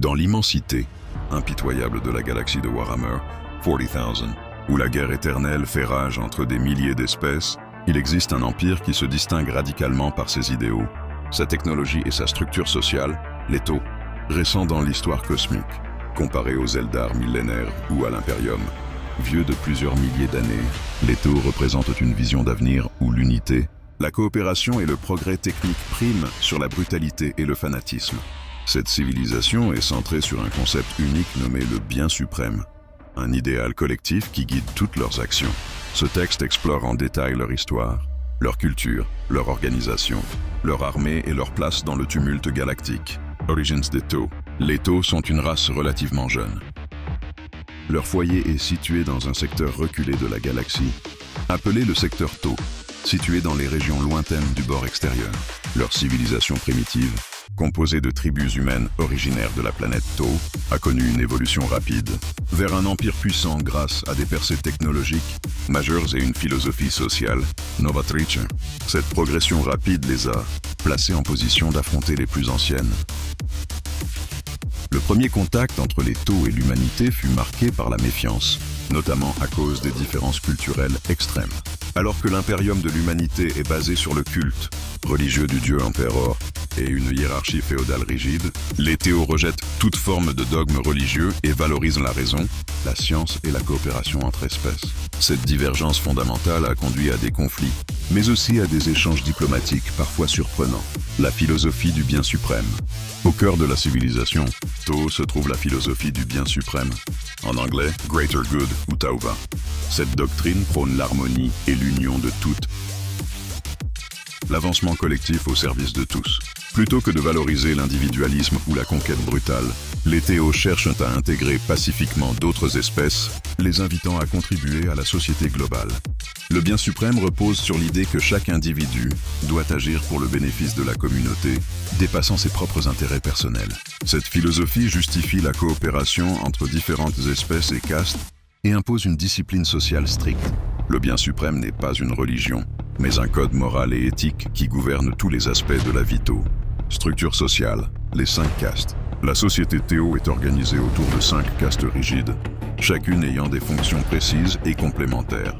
Dans l'immensité impitoyable de la galaxie de Warhammer 40,000, où la guerre éternelle fait rage entre des milliers d'espèces, il existe un empire qui se distingue radicalement par ses idéaux, sa technologie et sa structure sociale, les Tau, récents dans l'histoire cosmique, comparés aux Eldar millénaires ou à l'Imperium. Vieux de plusieurs milliers d'années, les Tau représentent une vision d'avenir où l'unité, la coopération et le progrès technique priment sur la brutalité et le fanatisme. Cette civilisation est centrée sur un concept unique nommé le bien suprême, un idéal collectif qui guide toutes leurs actions. Ce texte explore en détail leur histoire, leur culture, leur organisation, leur armée et leur place dans le tumulte galactique. Origins des Tau. Les Tau sont une race relativement jeune. Leur foyer est situé dans un secteur reculé de la galaxie, appelé le secteur Tau, situé dans les régions lointaines du bord extérieur. Leur civilisation primitive, composée de tribus humaines originaires de la planète Tau, a connu une évolution rapide vers un empire puissant grâce à des percées technologiques majeures et une philosophie sociale novatrice. Cette progression rapide les a placés en position d'affronter les plus anciennes. Le premier contact entre les Tau et l'humanité fut marqué par la méfiance, notamment à cause des différences culturelles extrêmes. Alors que l'impérium de l'humanité est basé sur le culte religieux du dieu Emperor et une hiérarchie féodale rigide, les Tau rejettent toute forme de dogme religieux et valorisent la raison, la science et la coopération entre espèces. Cette divergence fondamentale a conduit à des conflits, mais aussi à des échanges diplomatiques parfois surprenants. La philosophie du bien suprême. Au cœur de la civilisation, Tau se trouve la philosophie du bien suprême, en anglais Greater Good ou Tauva. Cette doctrine prône l'harmonie et l'union de toutes, l'avancement collectif au service de tous. Plutôt que de valoriser l'individualisme ou la conquête brutale, les Tau cherchent à intégrer pacifiquement d'autres espèces, les invitant à contribuer à la société globale. Le bien suprême repose sur l'idée que chaque individu doit agir pour le bénéfice de la communauté, dépassant ses propres intérêts personnels. Cette philosophie justifie la coopération entre différentes espèces et castes et impose une discipline sociale stricte. Le bien suprême n'est pas une religion, mais un code moral et éthique qui gouverne tous les aspects de la vie Tau. Structure sociale, les 5 castes. La société Tau est organisée autour de 5 castes rigides, chacune ayant des fonctions précises et complémentaires.